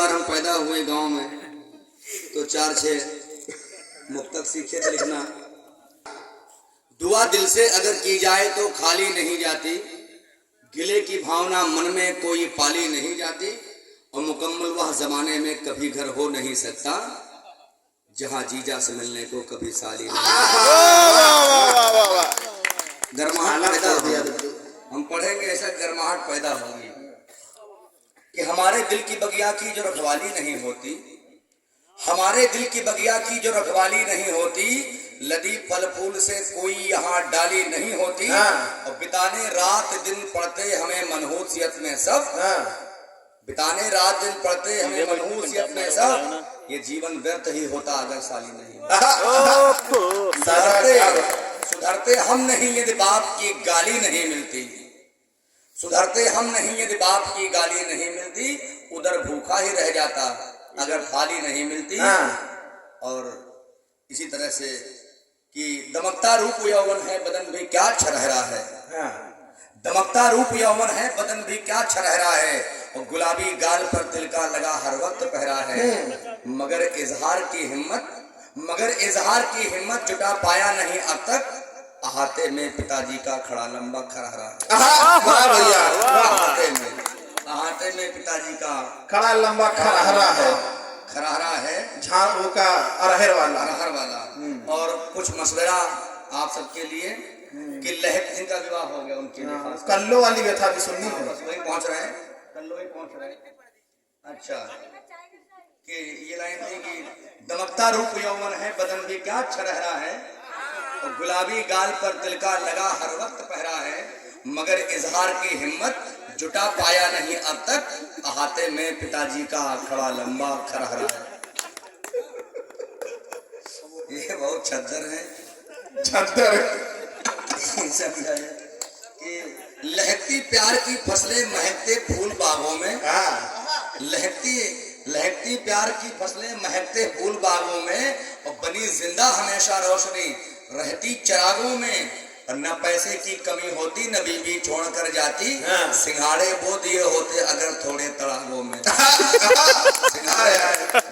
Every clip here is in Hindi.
बार हम पैदा हुए गांव में तो 4-6 मुक्तक सीखे थे लिखना। दुआ दिल से अगर की जाए तो खाली नहीं जाती, गिले की भावना मन में कोई पाली नहीं जाती, और मुकम्मल वह जमाने में कभी घर हो नहीं सकता जहां जीजा से मिलने को कभी साली नहीं। गर्माहट पैदा हो, हम पढ़ेंगे ऐसा गर्माहट पैदा होगी कि हमारे दिल की बगिया की जो रखवाली नहीं होती, हमारे दिल की बगिया की जो रखवाली नहीं होती, लदी फल फूल से कोई यहाँ डाली नहीं होती, और बिताने रात दिन पढ़ते हमें मनहूसियत में सब, बिताने रात दिन पढ़ते हमें मनहूसियत में सब, ये जीवन व्यर्थ ही होता अगर साली नहीं। सुधरते हम नहीं यदि बाप की गाली नहीं मिलती, सुधरते हम नहीं यदि बाप की गाली नहीं मिलती, उधर भूखा ही रह जाता अगर थाली नहीं मिलती। और इसी तरह से कि दमकता रूप यौवन है बदन भी क्या छरहरा है, दमकता रूप यौवन है बदन भी क्या छरहरा है, और गुलाबी गाल पर तिल का लगा हर वक्त पहरा है, मगर इजहार की हिम्मत जुटा पाया नहीं अब तक, अहाते में पिताजी का खड़ा लंबा खरहरा है। अहाते में पिताजी का खड़ा लंबा खरहरा है, खरहरा है, झाड़ू का अरहर वाला। और कुछ मशवरा आप सबके लिए कि लहक जिनका विवाह हो गया उनके लिए कल्लो वाली व्यथा भी सुननी है। वही पहुंच रहे हैं, कल्लो ही पहुंच रहे हैं। अच्छा कि ये लाइन थी कि दमकता रूप यौवन है बदन भी क्या छरहरा है, और गुलाबी गाल पर तिल का लगा हर वक्त पहरा है, मगर इजहार की हिम्मत जुटा पाया नहीं अब तक, अहाते में पिताजी का खड़ा लंबा खरहरा है। ये बहुत छद्दर है, छद्दर समझा कि लहकती प्यार की फसलें महकते फूल बागों में, लहकती प्यार की फसलें महकते फूल बागों में, और बनी जिंदा हमेशा रोशनी रहती चिरागों में, और न पैसे की कमी होती न बीवी छोड़ कर जाती, सिंघाड़े वो दिए होते अगर थोड़े तड़ागों में, सिंघाड़े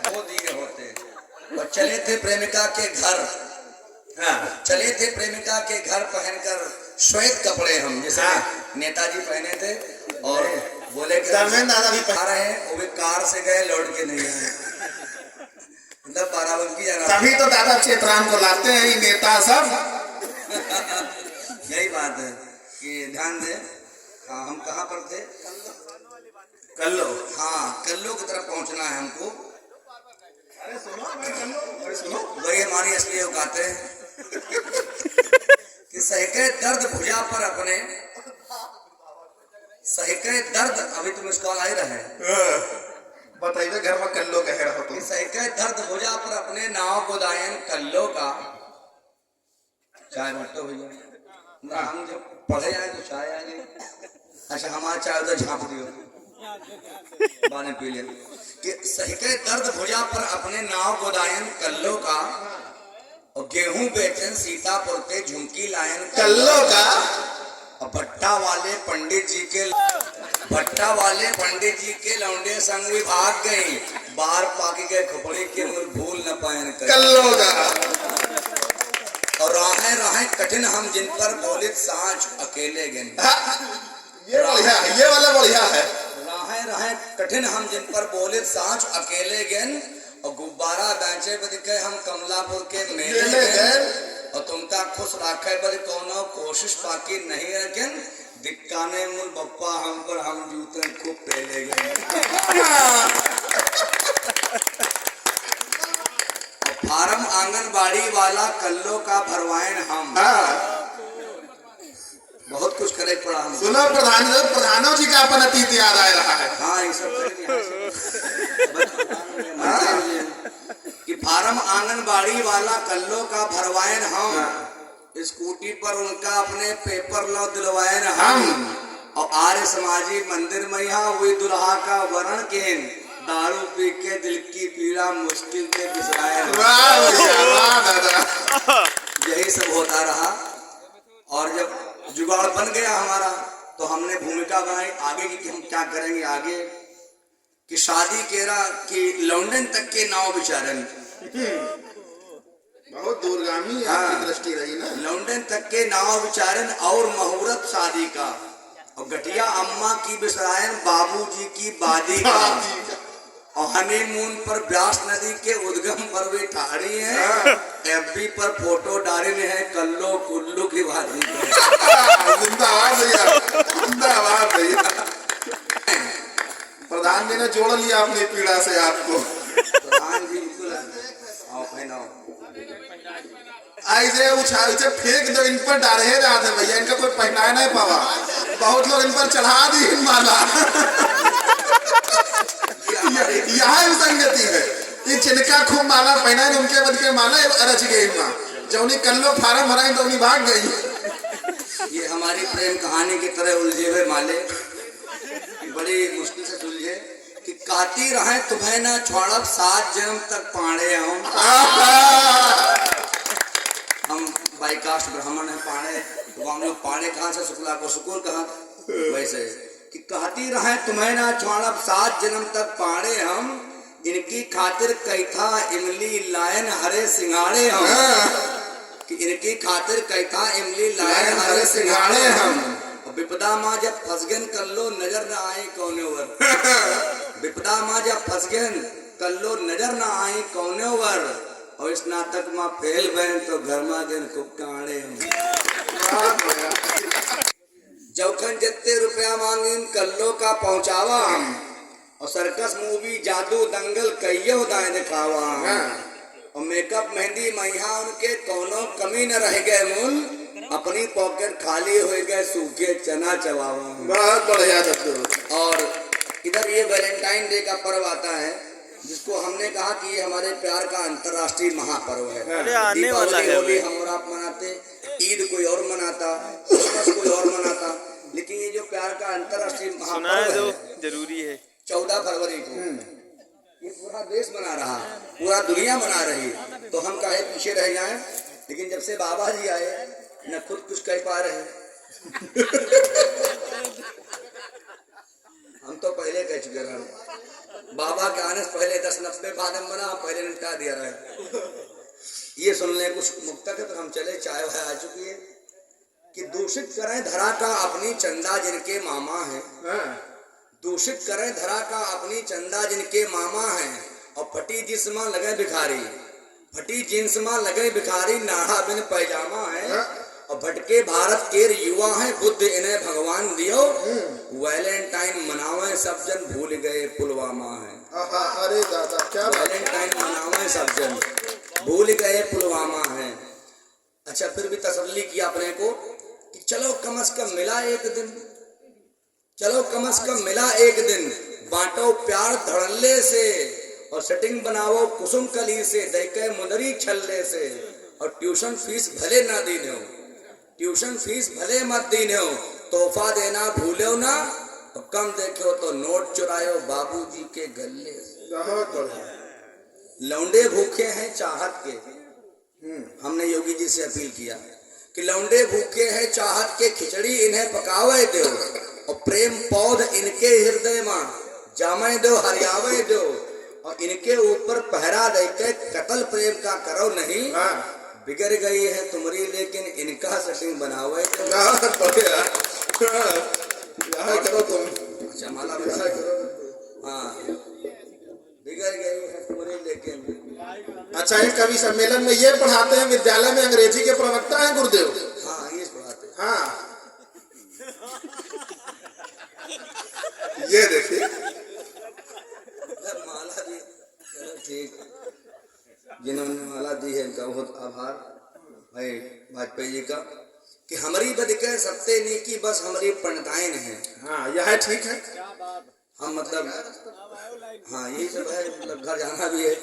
वो दिए होते। और चले थे प्रेमिका के घर, चले थे प्रेमिका के घर पहनकर श्वेत कपड़े हम, जैसे नेताजी पहने थे, और बोले कि दादा भी आ रहे हैं, वो भी कार से गए लौट के नहीं आए, मतलब बाराबंकी जाना। तभी तो दादा चेतराम को लाते हैं नेता सब। यही बात है कि ध्यान दे। हाँ, हम कहाँ पर थे? कल्लो। हाँ, कल्लो की तरफ पहुंचना है हमको। अरे सुनो, वही हमारी असली औकात है कि सहके दर्द भुजा पर अपने, सहके दर्द, अभी तुम इसको आई रहे बताइए घर में कल्लो कह रहा हो तुम। सहके दर्द भुजा पर अपने नाव गोदायन कल्लो का, चाय मट्टो भैया ना, हम जब पढ़े आए तो चाय आ गई। अच्छा हमारा चाय उधर झाँप दियो, बाने पी ले कि सहके दर्द भुजा पर अपने नाव गोदायन कल्लो का, और गेहूं बेचन सीतापुर पे झुमकी लायन कल्लो का, और भट्टा वाले पंडित जी के लौंडे संग भी भाग गई, बाहर पाकी के खोपड़ी के मुर भूल न पायन कल्लो का, और राहें कठिन हम जिन पर बोलित सांझ अकेले गए। ये बढ़िया है, ये वाला बढ़िया है। राहें कठिन हम जिन पर बोलित सांझ अकेले गए, और गुब्बारा बेचे बदिके हम कमलापुर के मेले गए, और तुमका खुश राखे बद कोनो कोशिश बाकी नहीं रखें, दिक्काने मुल बप्पा हम पर हम जूते को पहले गए। फार्म आंगनबाड़ी वाला कल्लो का भरवाएं हम, बहुत कुछ करे पड़ा हम। सुनो प्रधानों जी का अपन अतीत याद आ रहा है। हाँ, ये सब कि फार्म आंगनबाड़ी वाला कल्लो का भरवाएं हम, स्कूटी पर उनका अपने पेपर लो दिलवाएं हम, और आर्य समाजी मंदिर में यहाँ हुई दुल्हा का वरण केन, दारू पी के दिल की पीड़ा मुश्किल से बिसराए। यही सब होता रहा, और जब जुगाड़ बन गया हमारा तो हमने भूमिका बनाई आगे की कि हम क्या करेंगे आगे, कि शादी केरा कि लौंडन तक के नाव बिचारन, बहुत दूरगामी आपकी हाँ। दृष्टि रही ना। लौंडन तक के नाव बिचारन और मुहूर्त शादी का, और गठिया अम्मा की बिसरायन बाबूजी की बादी का, और हनीमून पर ब्यास नदी के उद्गम पर वे ठाड़ी हैं, एफबी पर फोटो डाले हैं कल्लो कुल्लू की वादी का। जिंदाबाद भैया, जिंदाबाद भैया। प्रधान जी ने जोड़ लिया अपनी पीड़ा से आपको। प्रधान जी बिल्कुल आओ पहनाओ। ऐसे उछाल से फेंक दो, इन पर डाले जाते हैं भैया, इनका कोई पहना नहीं पावा। बहुत लोग इन पर चढ़ा दी माला। यहाँ भी संगति है कि जिनका खूब माला पहना है उनके बद के माला रच गई माँ, जौनी कल्लो फार्म भराई तो भाग गई। ये हमारी प्रेम कहानी की तरह उलझे हुए माले बड़ी मुश्किल से सुलझे कि कहती रहे तुम्हें ना छोड़ब 7 जन्म तक पाड़े हम बाईकास्ट ब्राह्मण है, पाड़े तो हम लोग पाड़े कहाँ से शुक्ला को शुक्र कहाँ, वैसे कि कहती रहे तुम्हें ना छोड़ब 7 जन्म तक पाड़े हम, इनकी खातिर कैथा इमली लायन हरे सिंगाड़े हम, कि इनकी खातिर कैथा इमली लायन हरे सिंगाड़े हम। विपदा माँ जब फसगन कल्लो नजर न आए कौने वर, विपदा माँ जब फसगन कल्लो नजर न आए कौने वर, और स्नातक माँ फेल बहन तो घर मा गन खूब कांडे हम। जौखन जितने रुपया मांगिन कल्लो का पहुंचावा हम, और सर्कस मूवी जादू दंगल कईयो दाए दिखावा हम, और मेकअप मेहंदी मैया उनके कोनो कमी न रह गए मूल, अपनी पॉकेट खाली हो गए सूखे चना चबावा। बहुत बढ़िया शब्द। और इधर ये वैलेंटाइन डे का पर्व आता है जिसको हमने कहा कि ये हमारे प्यार का अंतर्राष्ट्रीय महापर्व है। दीपावली होली हम और आप मनाते, ईद कोई और मनाता, क्रिसमस कोई और मनाता, लेकिन ये जो प्यार का अंतर्राष्ट्रीय महापर्व है जरूरी है 14 फरवरी को ये पूरा देश मना रहा, पूरा दुनिया मना रही, तो हम काहे पीछे रह जाएं। लेकिन जब से बाबा जी आए न खुद कुछ कह पा रहे हम तो पहले कह चुके हैं, बाबा के आने से पहले 10-90 बादम बना पहले निपटा दिया रहे। ये सुन ले कुछ मुक्तक है, तो हम चले, चाय वाय आ चुकी है कि दूषित करें धरा का अपनी चंदा जिनके मामा है, दूषित करें धरा का अपनी चंदा जिनके मामा है, और फटी जिस्म लगे भिखारी, फटी जींस में लगे भिखारी, नाढ़ा बिन पैजामा है, और भटके भारत के युवा है, बुद्ध इन्हें भगवान दियो, वैलेंटाइन मनावे सब जन भूल गए पुलवामा है। अरे दादा क्या वैलेंटाइन मनावे सब जन भूल गए पुलवामा है। अच्छा, फिर भी तसल्ली किया अपने को कि चलो कम से कम मिला एक दिन, चलो कम से कम मिला एक दिन, बांटो प्यार धड़ल्ले से, और सेटिंग बनाओ कुसुम कली से, देखे मुंदरी छल्ले से, और ट्यूशन फीस भले ना दीने हो, ट्यूशन फीस भले मत दीने हो, तोहफा देना भूलो ना, तो कम देखो तो नोट चुरायो बाबूजी के गले से। बहुत बढ़िया। लौंडे भूखे हैं चाहत के, हमने योगी जी से अपील किया कि लौंडे भूखे हैं चाहत के, खिचड़ी इन्हें पकावे दो, और प्रेम पौध इनके हृदय में जामे दो हरियावे दो, और इनके ऊपर पहरा देके कत्ल प्रेम का करो नहीं, बिगड़ गई है तुम्हारी लेकिन इनका सेटिंग बनावे तो। बहुत बढ़िया। करो तुम। अच्छा माला हाँ, बिगड़ गई है तुम्हारी लेकिन। अच्छा, ये कवि सम्मेलन में ये पढ़ाते हैं, विद्यालय में अंग्रेजी के प्रवक्ता हैं गुरुदेव। हाँ ये पढ़ाते हैं। हाँ ये देखिए माला दी, चलो ठीक, जिन्होंने माला दी है इनका बहुत आभार भाई वाजपेयी जी का, कि हमारी बद के सत्ते नीकी बस हमारी पंडिताइन है। हाँ यह ठीक है। हम मतलब हाँ यही सब है, मतलब घर जाना भी है।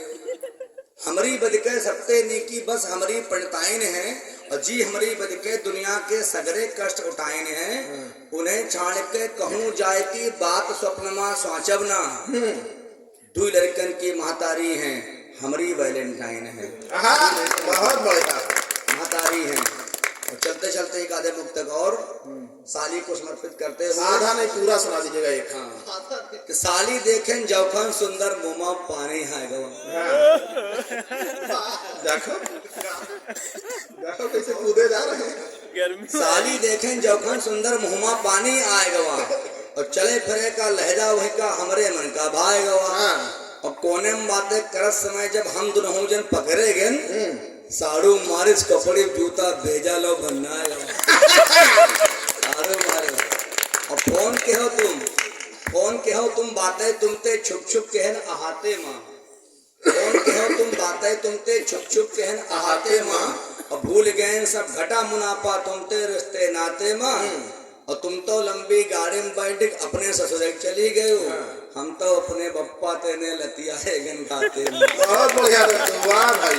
हमारी बद के सत्ते नीकी बस हमारी पंडिताइन है, और जी हमारी बद के दुनिया के सगरे कष्ट उठाइन है, उन्हें छाड़ के कहूँ जाए की बात स्वप्न में सोचब ना, दू लड़कन की महतारी हैं हमारी वैलेंटाइन है। हाँ बहुत बढ़िया। महतारी हैं और चलते चलते एक आधे मुक्तक और साली को समर्पित करते हुए आधा नहीं पूरा सुना दीजिएगा एक। हाँ कि साली देखें जौखन सुंदर मुमा पानी है गवा। देखो देखो कैसे कूदे जा रहे हैं। साली देखें जौखन सुंदर मुहमा पानी आए गवा और चले फिरे का लहजा वही का हमरे मन का भाई गवा। और कोने में बातें करत समय जब हम दोनों जन पकड़े गए साड़ू मारिस कपड़े जूता भेजा लो बनना साड़ू मारे। और फोन के हो तुम बातें तुमते छुप छुप कहन आहाते माँ। फोन के हो तुम बातें तुमते छुप छुप कहन आहाते माँ। और भूल गए सब घटा मुनाफा तुमते रिश्ते नाते माँ। और तुम तो लंबी गाड़ी में बैठ अपने ससुर चली गए हो। हम तो अपने बप्पा तेने लतिया है गन खाते। बहुत बढ़िया वाह भाई।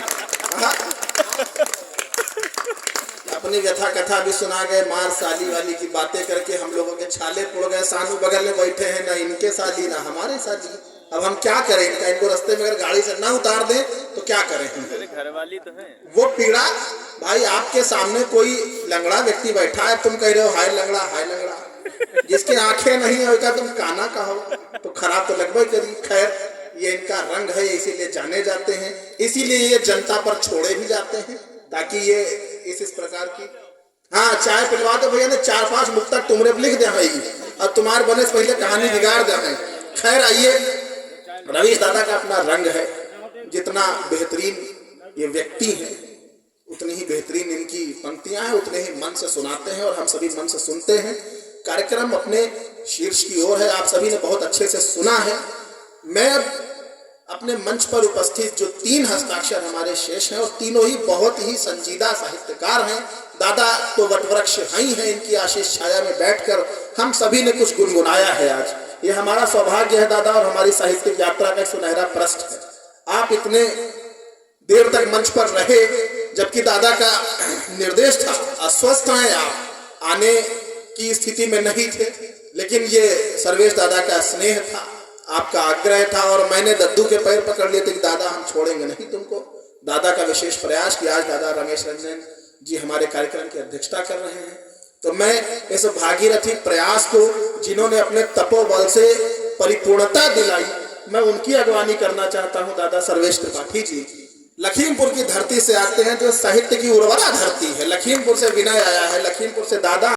अपनी व्यथा कथा भी सुना गए, मार साली वाली की बातें करके हम लोगों के छाले पुड़ गए। सानू बगल में बैठे हैं, ना इनके साली ना हमारे साली। अब हम क्या करें? इनको रास्ते में अगर गाड़ी से ना उतार दें तो क्या करें? घर वाली तो है वो पीड़ा भाई, आपके सामने कोई लंगड़ा व्यक्ति बैठा है, तुम कह रहे हो हाय लंगड़ा हाय लंगड़ा। जिसकी आंखें नहीं है उसका तुम काना कहो तो खराब तो लगभग करी। खैर ये इनका रंग है, इसीलिए जाने जाते हैं, इसीलिए ये जनता पर छोड़े भी जाते हैं ताकि ये इस प्रकार की। हाँ चाय पिलवा दो भैया ने 4-5 मुक्तक तुमरे लिख दे भाई और तुम्हारे बने से पहले कहानी बिगाड़ दे है। खैर आइए, रवीश दादा का अपना रंग है। जितना बेहतरीन ये व्यक्ति है उतनी ही बेहतरीन इनकी पंक्तियां हैं, उतने ही मन से सुनाते हैं और हम सभी मन से सुनते हैं। कार्यक्रम अपने शीर्ष की ओर है, आप सभी ने बहुत अच्छे से सुना है। मैं अपने मंच पर उपस्थित जो 3 हस्ताक्षर हमारे शेष हैं और तीनों ही बहुत ही संजीदा साहित्यकार हैं। दादा तो वटवृक्ष ही हैं, इनकी आशीष छाया में बैठकर हम सभी ने कुछ गुनगुनाया है। आज ये हमारा सौभाग्य है दादा और हमारी साहित्यिक यात्रा का सुनहरा पृष्ठ है। आप इतने देर तक मंच पर रहे जबकि दादा का निर्देश था, अस्वस्थ हैं आप, आने की स्थिति में नहीं थे, लेकिन ये सर्वेश दादा का स्नेह था, आपका आग्रह था और मैंने दद्दू के पैर पकड़ लिए थे कि दादा हम छोड़ेंगे नहीं तुमको। दादा का विशेष प्रयास कि आज दादा रमेश रंजन जी हमारे कार्यक्रम की अध्यक्षता कर रहे हैं, तो मैं इस भागीरथी प्रयास को जिन्होंने अपने तपोबल से परिपूर्णता दिलाई, मैं उनकी अगवानी करना चाहता हूं। दादा सर्वेश त्रिपाठी जी लखीमपुर की धरती से आते हैं जो साहित्य की उर्वरा धरती है। लखीमपुर से विनय आया है, लखीमपुर से दादा